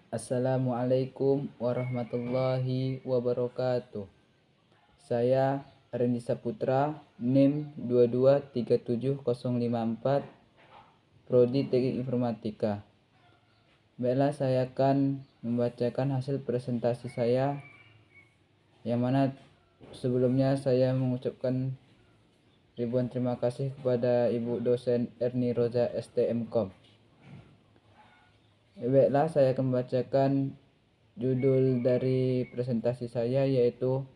Assalamualaikum warahmatullahi wabarakatuh. Saya Rendi Saputra, NIM 2237054, Prodi Teknik Informatika. Baiklah, saya akan membacakan hasil presentasi saya, yang mana sebelumnya saya mengucapkan ribuan terima kasih kepada Ibu dosen Erni Roza STMkom. Baiklah, saya akan membacakan judul dari presentasi saya, yaitu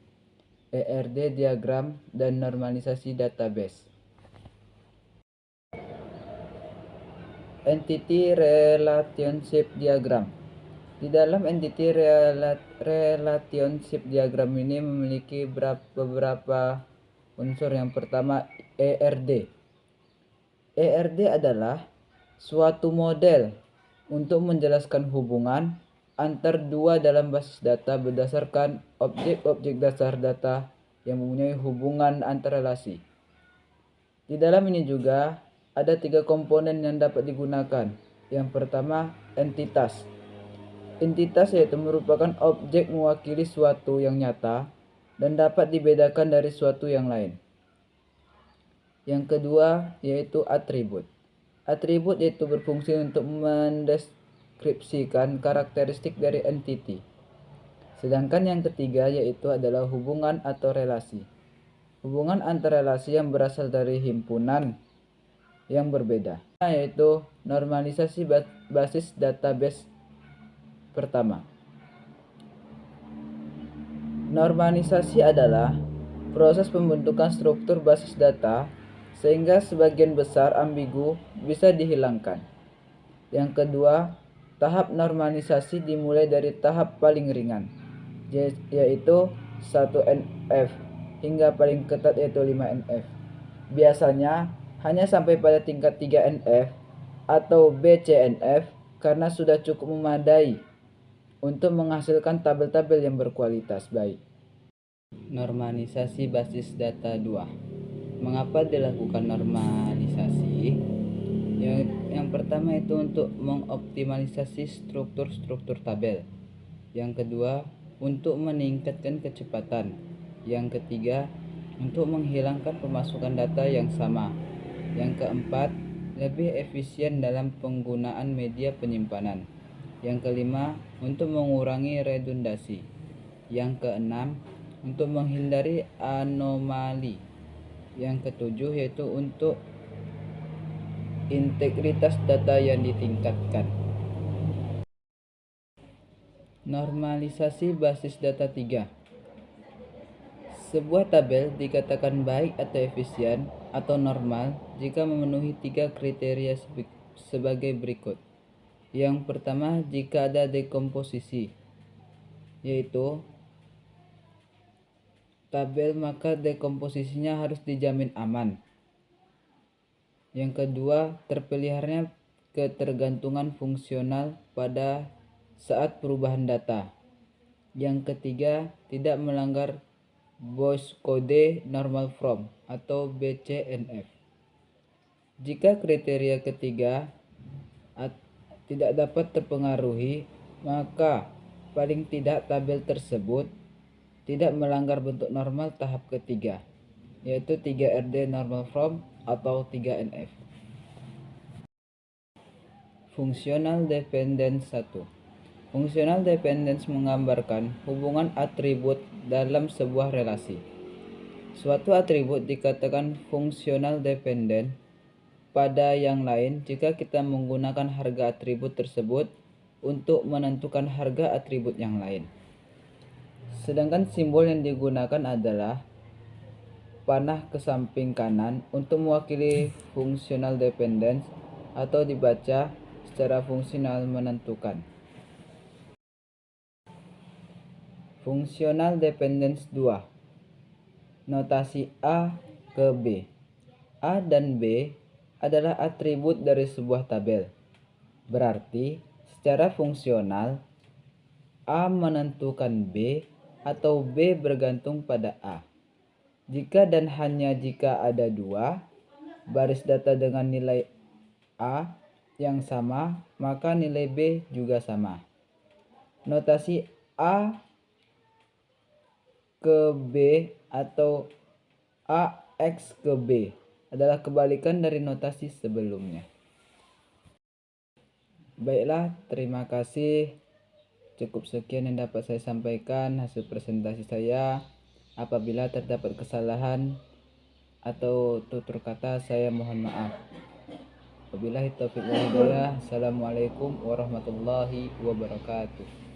ERD diagram dan normalisasi database. Entity Relationship Diagram. Di dalam Entity Relationship Diagram ini memiliki beberapa unsur. Yang pertama, ERD. ERD adalah suatu model untuk menjelaskan hubungan antar dua dalam basis data berdasarkan objek-objek dasar data yang mempunyai hubungan antar relasi. Di dalam ini juga ada 3 komponen yang dapat digunakan. Yang pertama, entitas. Entitas yaitu merupakan objek mewakili suatu yang nyata dan dapat dibedakan dari suatu yang lain. Yang kedua yaitu atribut. Atribut yaitu berfungsi untuk mendeskripsikan karakteristik dari entity. Sedangkan yang ketiga yaitu adalah hubungan atau relasi. Hubungan antar relasi yang berasal dari himpunan yang berbeda, yaitu normalisasi basis database. Pertama, normalisasi adalah proses pembentukan struktur basis data sehingga sebagian besar ambigu bisa dihilangkan. Yang kedua, tahap normalisasi dimulai dari tahap paling ringan, yaitu 1NF, hingga paling ketat yaitu 5NF. Biasanya hanya sampai pada tingkat 3NF atau BCNF karena sudah cukup memadai untuk menghasilkan tabel-tabel yang berkualitas baik. Normalisasi basis data 2. Mengapa dilakukan normalisasi? Yang pertama itu untuk mengoptimalisasi struktur-struktur tabel. Yang kedua, untuk meningkatkan kecepatan. Yang ketiga, untuk menghilangkan pemasukan data yang sama. Yang keempat, lebih efisien dalam penggunaan media penyimpanan. Yang kelima, untuk mengurangi redundasi. Yang keenam, untuk menghindari anomali. Yang ketujuh yaitu untuk integritas data yang ditingkatkan. Normalisasi basis data 3. Sebuah tabel dikatakan baik atau efisien atau normal jika memenuhi 3 kriteria sebagai berikut. Yang pertama, jika ada dekomposisi, yaitu tabel maka dekomposisinya harus dijamin aman. Yang kedua, terpeliharanya ketergantungan fungsional pada saat perubahan data. Yang ketiga, tidak melanggar Bose Code Normal Form atau BCNF. Jika kriteria ketiga tidak dapat terpengaruhi, maka paling tidak tabel tersebut tidak melanggar bentuk normal tahap ketiga, yaitu 3RD Normal Form atau 3NF. Functional Dependence 1. Functional Dependence menggambarkan hubungan atribut dalam sebuah relasi. Suatu atribut dikatakan functional dependent pada yang lain jika kita menggunakan harga atribut tersebut untuk menentukan harga atribut yang lain. Sedangkan simbol yang digunakan adalah panah ke samping kanan untuk mewakili functional dependence atau dibaca secara fungsional menentukan. Functional dependence 2. Notasi A ke B. A dan B adalah atribut dari sebuah tabel. Berarti secara fungsional A menentukan B atau B bergantung pada A. Jika dan hanya jika ada 2 baris data dengan nilai A yang sama, maka nilai B juga sama. notasi A ke B atau AX ke B adalah kebalikan dari notasi sebelumnya. Baiklah, terima kasih. Cukup sekian yang dapat saya sampaikan hasil presentasi saya. Apabila terdapat kesalahan atau tutur kata, saya mohon maaf. Wabillahi taufiq wal hidayah. Assalamualaikum warahmatullahi wabarakatuh.